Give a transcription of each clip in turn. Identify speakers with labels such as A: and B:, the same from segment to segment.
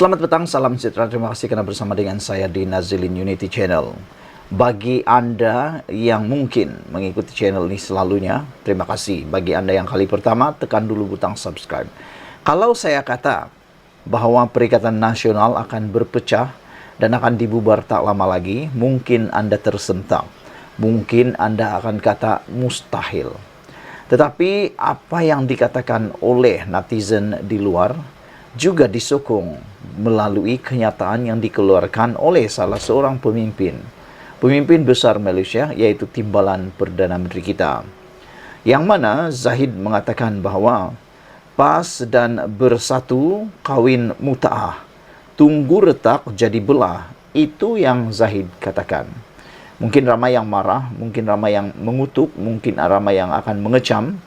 A: Selamat petang, salam sejahtera. Terima kasih karena bersama dengan saya di Nazilin Unity Channel. Bagi Anda yang mungkin mengikuti channel ini selalunya, terima kasih. Bagi Anda yang kali pertama, tekan dulu butang subscribe. Kalau saya kata bahwa Perikatan Nasional akan berpecah dan akan dibubar tak lama lagi, mungkin Anda tersentak. Mungkin Anda akan kata mustahil. Tetapi apa yang dikatakan oleh netizen di luar juga disokong melalui kenyataan yang dikeluarkan oleh salah seorang pemimpin besar Malaysia, yaitu Timbalan Perdana Menteri kita, yang mana Zahid mengatakan bahwa PAS dan bersatu kawin muta'ah, tunggu retak jadi belah. Itu yang Zahid katakan. Mungkin ramai yang marah, mungkin ramai yang mengutuk, mungkin ramai yang akan mengecam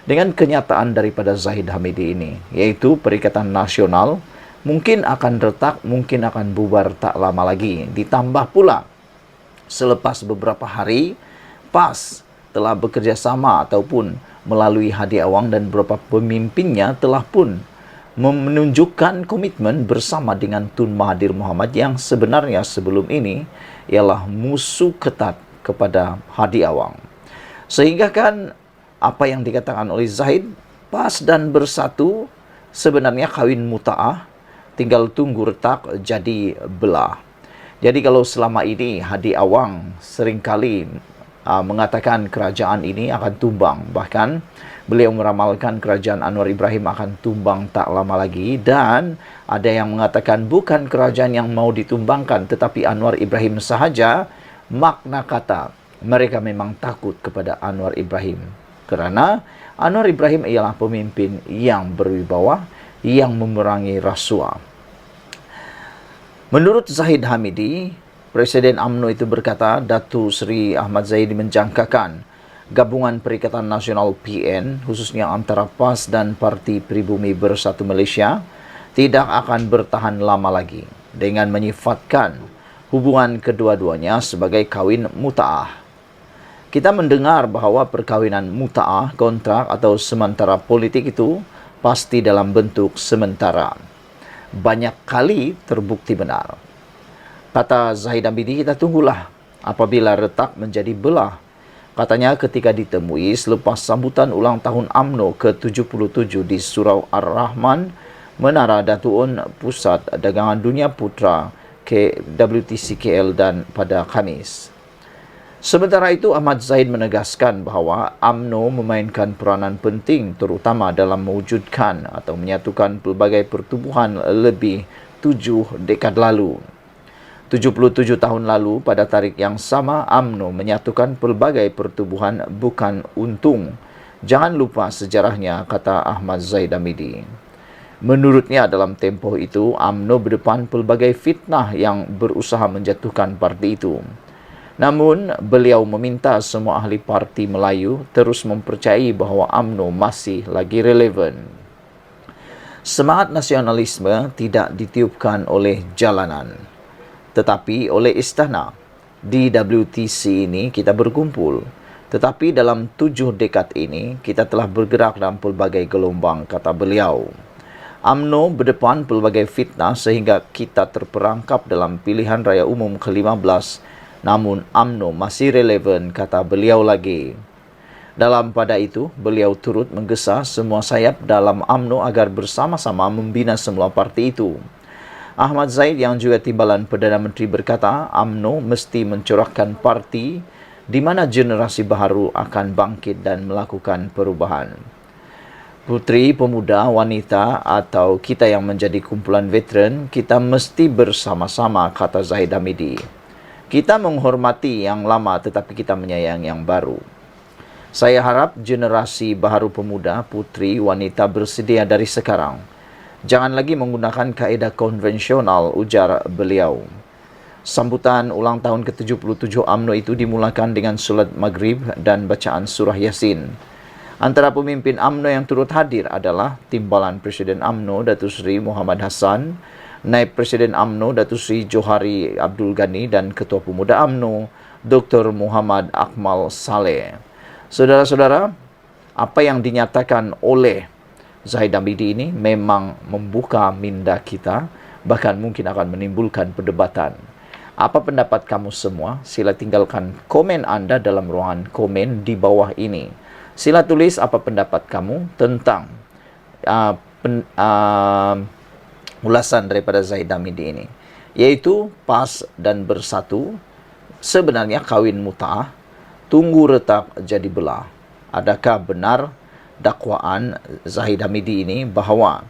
A: dengan kenyataan daripada Zahid Hamidi ini, yaitu Perikatan Nasional mungkin akan retak, mungkin akan bubar tak lama lagi. Ditambah pula, selepas beberapa hari, PAS telah bekerja sama ataupun melalui Hadi Awang dan beberapa pemimpinnya telah pun menunjukkan komitmen bersama dengan Tun Mahathir Mohamad yang sebenarnya sebelum ini ialah musuh ketat kepada Hadi Awang. Sehingga kan apa yang dikatakan oleh Zahid, PAS dan bersatu sebenarnya kawin muta'ah, tinggal tunggu retak jadi belah. Jadi kalau selama ini Hadi Awang seringkali mengatakan kerajaan ini akan tumbang, bahkan beliau meramalkan kerajaan Anwar Ibrahim akan tumbang tak lama lagi, dan ada yang mengatakan bukan kerajaan yang mau ditumbangkan tetapi Anwar Ibrahim sahaja. Makna kata mereka memang takut kepada Anwar Ibrahim, kerana Anwar Ibrahim ialah pemimpin yang berwibawa, yang memerangi rasuah. Menurut Zahid Hamidi, Presiden UMNO itu berkata, Datuk Seri Ahmad Zahidi menjangkakan gabungan Perikatan Nasional PN, khususnya antara PAS dan Parti Pribumi Bersatu Malaysia, tidak akan bertahan lama lagi, dengan menyifatkan hubungan kedua-duanya sebagai kawin muta'ah. Kita mendengar bahawa perkawinan muta'ah, kontrak atau sementara politik itu pasti dalam bentuk sementara. Banyak kali terbukti benar. Kata Zahid Hamidi, kita tunggulah apabila retak menjadi belah. Katanya ketika ditemui selepas sambutan ulang tahun UMNO ke-77 di Surau Ar-Rahman, Menara Datuk Pusat Dagangan Dunia Putra WTC KL dan pada Khamis. Sementara itu, Ahmad Zahid menegaskan bahawa UMNO memainkan peranan penting terutama dalam mewujudkan atau menyatukan pelbagai pertubuhan lebih 7 dekad lalu. 77 tahun lalu, pada tarikh yang sama, UMNO menyatukan pelbagai pertubuhan bukan untung. Jangan lupa sejarahnya, kata Ahmad Zahid Hamidi. Menurutnya, dalam tempoh itu, UMNO berdepan pelbagai fitnah yang berusaha menjatuhkan parti itu. Namun, beliau meminta semua ahli parti Melayu terus mempercayai bahawa UMNO masih lagi relevan. Semangat nasionalisme tidak ditiupkan oleh jalanan, tetapi oleh istana. Di WTC ini kita berkumpul, tetapi dalam 7 dekad ini kita telah bergerak dalam pelbagai gelombang, kata beliau. UMNO berdepan pelbagai fitnah sehingga kita terperangkap dalam pilihan raya umum ke-15, namun UMNO masih relevan, kata beliau lagi. Dalam pada itu, beliau turut menggesa semua sayap dalam UMNO agar bersama-sama membina semua parti itu. Ahmad Zahid yang juga Timbalan Perdana Menteri berkata, UMNO mesti mencorakkan parti di mana generasi baru akan bangkit dan melakukan perubahan. Puteri, pemuda, wanita atau kita yang menjadi kumpulan veteran, kita mesti bersama-sama, kata Zahid Hamidi. Kita menghormati yang lama tetapi kita menyayangi yang baru. Saya harap generasi baru pemuda, puteri, wanita bersedia dari sekarang. Jangan lagi menggunakan kaedah konvensional, ujar beliau. Sambutan ulang tahun ke-77 UMNO itu dimulakan dengan solat maghrib dan bacaan surah Yasin. Antara pemimpin UMNO yang turut hadir adalah Timbalan Presiden UMNO Datuk Seri Muhammad Hassan, Naib Presiden UMNO Datuk Seri Johari Abdul Ghani dan Ketua Pemuda UMNO Dr. Muhammad Akmal Saleh. Saudara-saudara, apa yang dinyatakan oleh Zahid Hamidi ini memang membuka minda kita, bahkan mungkin akan menimbulkan perdebatan. Apa pendapat kamu semua? Sila tinggalkan komen Anda dalam ruangan komen di bawah ini. Sila tulis apa pendapat kamu tentang ulasan daripada Zaid Hamidi ini, yaitu pas dan bersatu sebenarnya kawin mut'ah, tunggu retak jadi belah. Adakah benar dakwaan Zaid Hamidi ini bahawa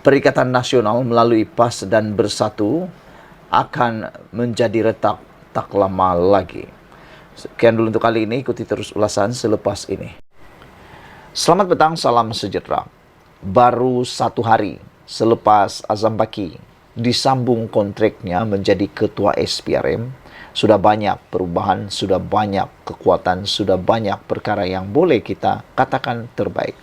A: Perikatan Nasional melalui PAS dan Bersatu akan menjadi retak tak lama lagi? Sekian dulu untuk kali ini, ikuti terus ulasan selepas ini. Selamat petang, salam sejahtera. Baru 1 hari selepas Azam Baki disambung kontraknya menjadi ketua SPRM, sudah banyak perubahan, sudah banyak kekuatan, sudah banyak perkara yang boleh kita katakan terbaik.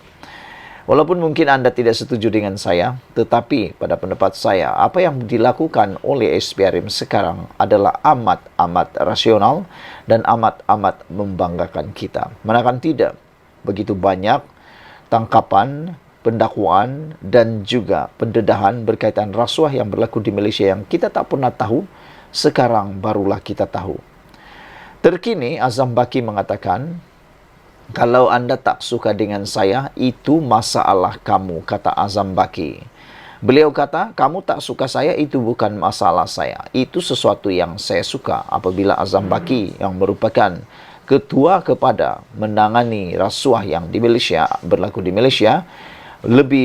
A: Walaupun mungkin Anda tidak setuju dengan saya, tetapi pada pendapat saya, apa yang dilakukan oleh SPRM sekarang adalah amat-amat rasional dan amat-amat membanggakan kita. Manakala tidak, begitu banyak tangkapan, pendakwaan dan juga pendedahan berkaitan rasuah yang berlaku di Malaysia yang kita tak pernah tahu, sekarang barulah kita tahu. Terkini, Azam Baki mengatakan, kalau Anda tak suka dengan saya, itu masalah kamu, kata Azam Baki. Beliau kata, kamu tak suka saya, itu bukan masalah saya. Itu sesuatu yang saya suka. Apabila Azam Baki yang merupakan ketua kepada menangani rasuah yang di Malaysia, berlaku di Malaysia,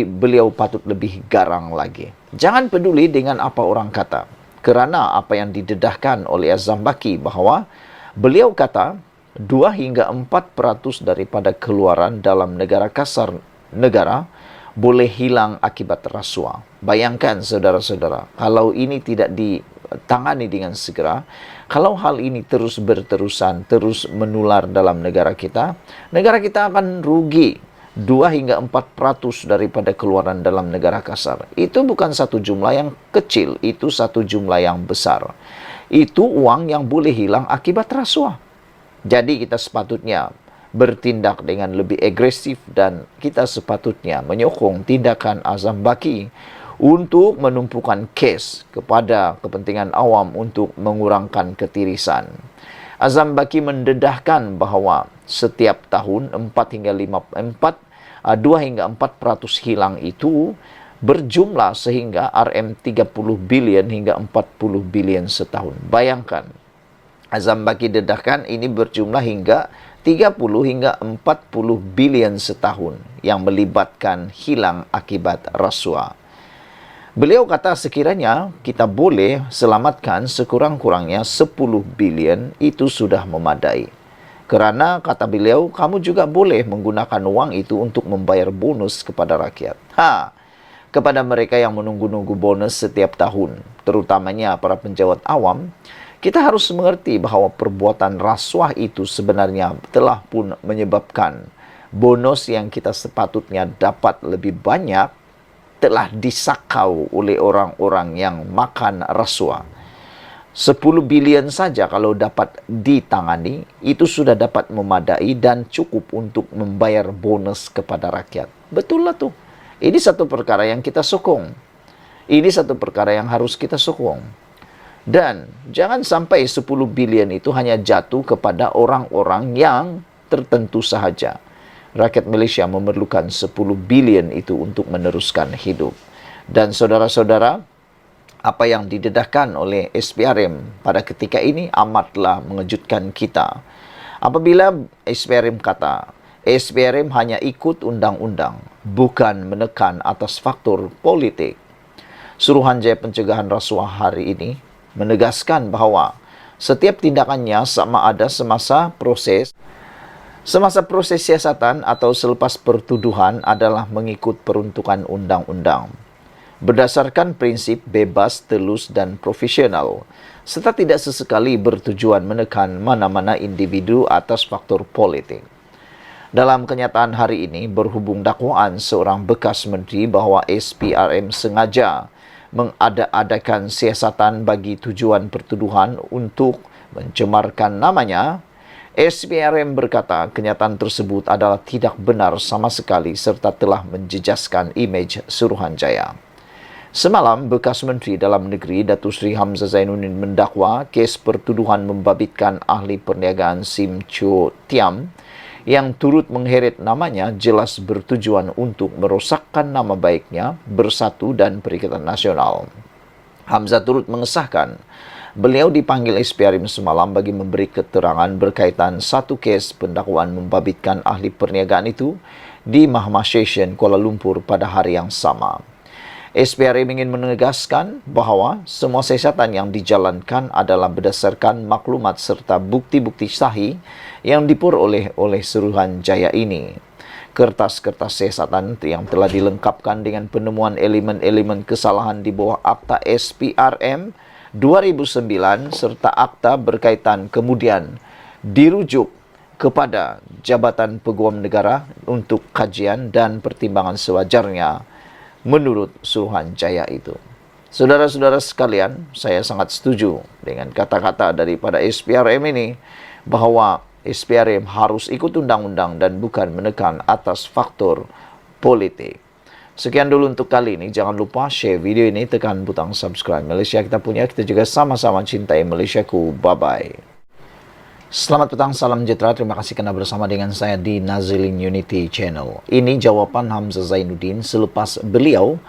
A: beliau patut lebih garang lagi. Jangan peduli dengan apa orang kata. Kerana apa yang didedahkan oleh Azam Baki bahawa beliau kata, 2 hingga 4% daripada keluaran dalam negara kasar negara boleh hilang akibat rasuah. Bayangkan saudara-saudara, kalau ini tidak ditangani dengan segera, kalau hal ini terus berterusan, terus menular dalam negara kita akan rugi 2 hingga 4% daripada keluaran dalam negara kasar. Itu bukan satu jumlah yang kecil, itu satu jumlah yang besar. Itu uang yang boleh hilang akibat rasuah. Jadi kita sepatutnya bertindak dengan lebih agresif dan kita sepatutnya menyokong tindakan Azam Baki untuk menumpukan kes kepada kepentingan awam untuk mengurangkan ketirisan. Azam Baki mendedahkan bahawa setiap tahun 2 hingga 4% hilang itu berjumlah sehingga RM30 bilion hingga 40 bilion setahun. Bayangkan, Azam Baki dedahkan ini berjumlah hingga 30 hingga 40 bilion setahun yang melibatkan hilang akibat rasuah. Beliau kata sekiranya kita boleh selamatkan sekurang-kurangnya 10 bilion, itu sudah memadai. Kerana kata beliau, kamu juga boleh menggunakan uang itu untuk membayar bonus kepada rakyat. Kepada mereka yang menunggu-nunggu bonus setiap tahun, terutamanya para penjawat awam, kita harus mengerti bahawa perbuatan rasuah itu sebenarnya telah pun menyebabkan bonus yang kita sepatutnya dapat lebih banyak telah disakau oleh orang-orang yang makan rasuah. 10 bilion saja kalau dapat ditangani, itu sudah dapat memadai dan cukup untuk membayar bonus kepada rakyat. Betul lah tu. Ini satu perkara yang kita sokong. Ini satu perkara yang harus kita sokong. Dan jangan sampai 10 bilion itu hanya jatuh kepada orang-orang yang tertentu sahaja. Rakyat Malaysia memerlukan 10 bilion itu untuk meneruskan hidup. Dan saudara-saudara, apa yang didedahkan oleh SPRM pada ketika ini amatlah mengejutkan kita. Apabila SPRM kata, SPRM hanya ikut undang-undang, bukan menekan atas faktor politik. Suruhanjaya Pencegahan Rasuah hari ini menegaskan bahawa setiap tindakannya sama ada semasa proses siasatan atau selepas pertuduhan adalah mengikut peruntukan undang-undang. Berdasarkan prinsip bebas, telus dan profesional, serta tidak sesekali bertujuan menekan mana-mana individu atas faktor politik. Dalam kenyataan hari ini, berhubung dakwaan seorang bekas menteri bahawa SPRM sengaja mengada-adakan siasatan bagi tujuan pertuduhan untuk mencemarkan namanya, SPRM berkata kenyataan tersebut adalah tidak benar sama sekali serta telah menjejaskan imej Suruhanjaya. Semalam, bekas Menteri Dalam Negeri Datuk Seri Hamzah Zainuddin mendakwa kes pertuduhan membabitkan ahli perniagaan SIM Cho Tiam yang turut mengheret namanya jelas bertujuan untuk merosakkan nama baiknya, Bersatu dan Perikatan Nasional. Hamzah turut mengesahkan beliau dipanggil SPRM semalam bagi memberi keterangan berkaitan satu kes pendakwaan membabitkan ahli perniagaan itu di Mahkamah Session Kuala Lumpur pada hari yang sama. SPRM ingin menegaskan bahawa semua siasatan yang dijalankan adalah berdasarkan maklumat serta bukti-bukti sahih yang diperoleh oleh Suruhanjaya ini. Kertas-kertas siasatan yang telah dilengkapkan dengan penemuan elemen-elemen kesalahan di bawah Akta SPRM 2009 serta akta berkaitan kemudian dirujuk kepada Jabatan Peguam Negara untuk kajian dan pertimbangan sewajarnya menurut Suruhanjaya itu. Saudara-saudara sekalian, saya sangat setuju dengan kata-kata daripada SPRM ini bahawa SPRM harus ikut undang-undang dan bukan menekan atas faktor politik. Sekian dulu untuk kali ini. Jangan lupa share video ini, tekan butang subscribe. Malaysia kita punya, kita juga sama-sama cintai Malaysiaku. Bye-bye. Selamat petang, salam sejahtera. Terima kasih kerana bersama dengan saya di Nazilin Unity Channel. Ini jawapan Hamzah Zainuddin selepas beliau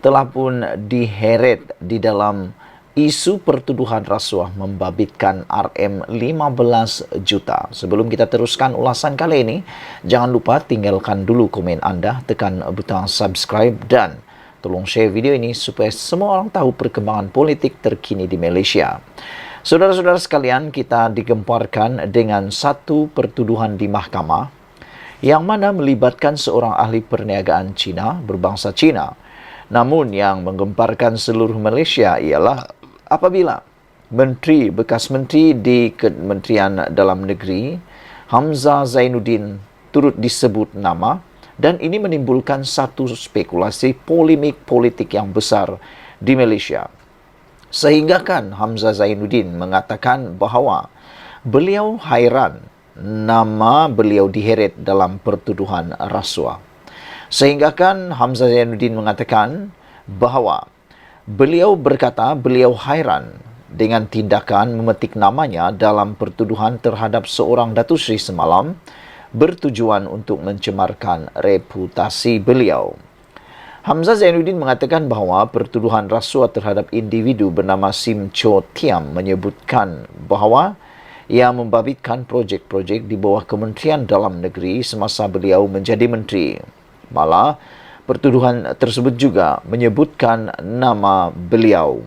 A: telah pun diheret di dalam isu pertuduhan rasuah membabitkan RM15 juta. Sebelum kita teruskan ulasan kali ini, jangan lupa tinggalkan dulu komen anda, tekan butang subscribe dan tolong share video ini supaya semua orang tahu perkembangan politik terkini di Malaysia. Saudara-saudara sekalian, kita digemparkan dengan satu pertuduhan di mahkamah yang mana melibatkan seorang ahli perniagaan Cina berbangsa Cina. Namun yang menggemparkan seluruh Malaysia ialah apabila bekas menteri di Kementerian Dalam Negeri Hamzah Zainuddin turut disebut nama, dan ini menimbulkan satu spekulasi polemik politik yang besar di Malaysia. Sehingga kan Hamzah Zainuddin mengatakan bahawa beliau hairan nama beliau diheret dalam pertuduhan rasuah. Sehingga kan Hamzah Zainuddin mengatakan bahawa beliau berkata beliau hairan dengan tindakan memetik namanya dalam pertuduhan terhadap seorang Datuk Seri semalam bertujuan untuk mencemarkan reputasi beliau. Hamzah Zainuddin mengatakan bahawa pertuduhan rasuah terhadap individu bernama SIM Cho Tiam menyebutkan bahawa ia membabitkan projek-projek di bawah Kementerian Dalam Negeri semasa beliau menjadi menteri. Malah, pertuduhan tersebut juga menyebutkan nama beliau.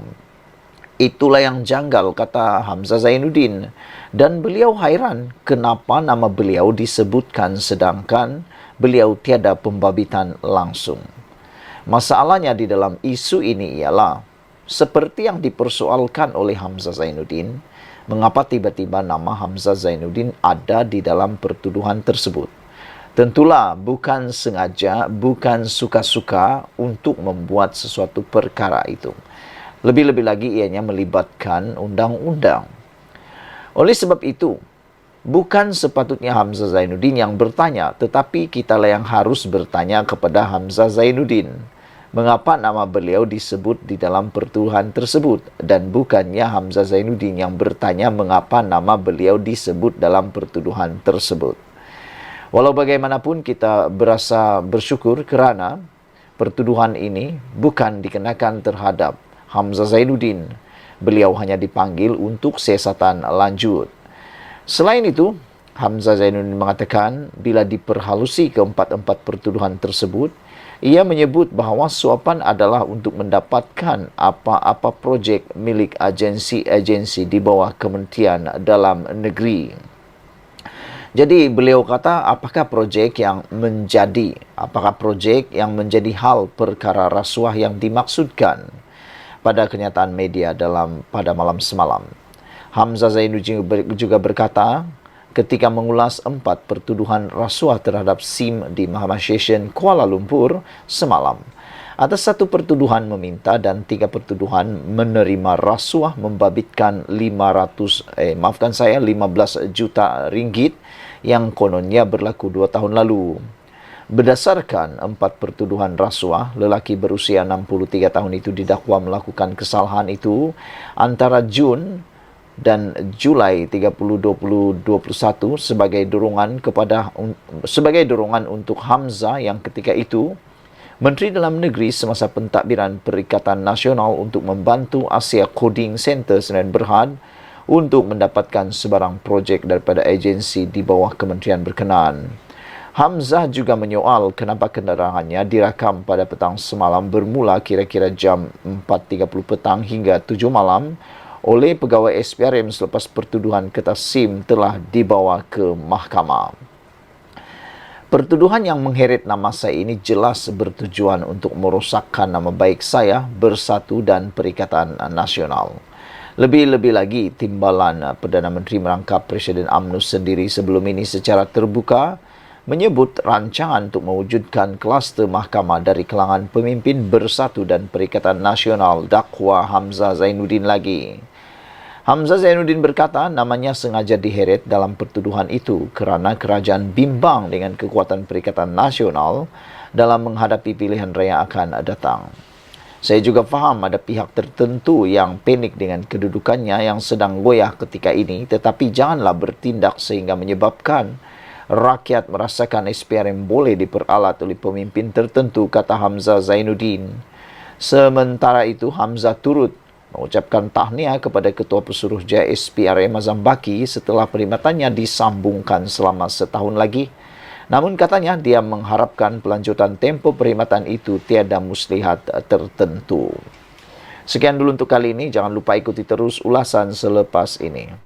A: Itulah yang janggal, kata Hamzah Zainuddin. Dan beliau hairan kenapa nama beliau disebutkan sedangkan beliau tiada pembabitan langsung. Masalahnya di dalam isu ini ialah seperti yang dipersoalkan oleh Hamzah Zainuddin, mengapa tiba-tiba nama Hamzah Zainuddin ada di dalam pertuduhan tersebut. Tentulah bukan sengaja, bukan suka-suka untuk membuat sesuatu perkara itu. Lebih-lebih lagi ianya melibatkan undang-undang. Oleh sebab itu, bukan sepatutnya Hamzah Zainuddin yang bertanya, tetapi kitalah yang harus bertanya kepada Hamzah Zainuddin. Mengapa nama beliau disebut di dalam pertuduhan tersebut dan bukannya Hamzah Zainuddin yang bertanya mengapa nama beliau disebut dalam pertuduhan tersebut. Walau bagaimanapun kita berasa bersyukur kerana pertuduhan ini bukan dikenakan terhadap Hamzah Zainuddin. Beliau hanya dipanggil untuk siasatan lanjut. Selain itu, Hamzah Zainuddin mengatakan bila diperhalusi keempat-empat pertuduhan tersebut, ia menyebut bahawa suapan adalah untuk mendapatkan apa-apa projek milik agensi-agensi di bawah Kementerian Dalam Negeri. Jadi beliau kata apakah projek yang menjadi hal perkara rasuah yang dimaksudkan pada kenyataan media pada malam semalam. Hamzah Zainuddin juga berkata ketika mengulas 4 pertuduhan rasuah terhadap SIM di Mahkamah Session Kuala Lumpur semalam. Atas satu pertuduhan meminta dan 3 pertuduhan menerima rasuah membabitkan 15 juta ringgit yang kononnya berlaku 2 tahun lalu. Berdasarkan 4 pertuduhan rasuah, lelaki berusia 63 tahun itu didakwa melakukan kesalahan itu antara Jun dan Julai 30, 2021 sebagai dorongan untuk Hamzah yang ketika itu Menteri Dalam Negeri semasa pentadbiran Perikatan Nasional untuk membantu Asia Coding Center Sdn Bhd untuk mendapatkan sebarang projek daripada agensi di bawah kementerian berkenaan. Hamzah juga menyoal kenapa kendaraannya dirakam pada petang semalam bermula kira-kira jam 4.30 petang hingga 7 malam oleh pegawai SPRM selepas pertuduhan kertas SIM telah dibawa ke mahkamah. Pertuduhan yang mengheret nama saya ini jelas bertujuan untuk merosakkan nama baik saya, Bersatu dan Perikatan Nasional. Lebih-lebih lagi, timbalan Perdana Menteri merangkap Presiden UMNO sendiri sebelum ini secara terbuka menyebut rancangan untuk mewujudkan kluster mahkamah dari kalangan pemimpin Bersatu dan Perikatan Nasional dakwa Hamzah Zainuddin lagi. Hamzah Zainuddin berkata namanya sengaja diheret dalam pertuduhan itu kerana kerajaan bimbang dengan kekuatan Perikatan Nasional dalam menghadapi pilihan raya akan datang. Saya juga faham ada pihak tertentu yang panik dengan kedudukannya yang sedang goyah ketika ini, tetapi janganlah bertindak sehingga menyebabkan rakyat merasakan SPRM boleh diperalat oleh pemimpin tertentu, kata Hamzah Zainuddin. Sementara itu, Hamzah turut mengucapkan tahniah kepada Ketua Pesuruhjaya SPRM Azam Baki setelah perkhidmatannya disambungkan selama setahun lagi. Namun katanya dia mengharapkan pelanjutan tempoh perkhidmatan itu tiada muslihat tertentu. Sekian dulu untuk kali ini. Jangan lupa ikuti terus ulasan selepas ini.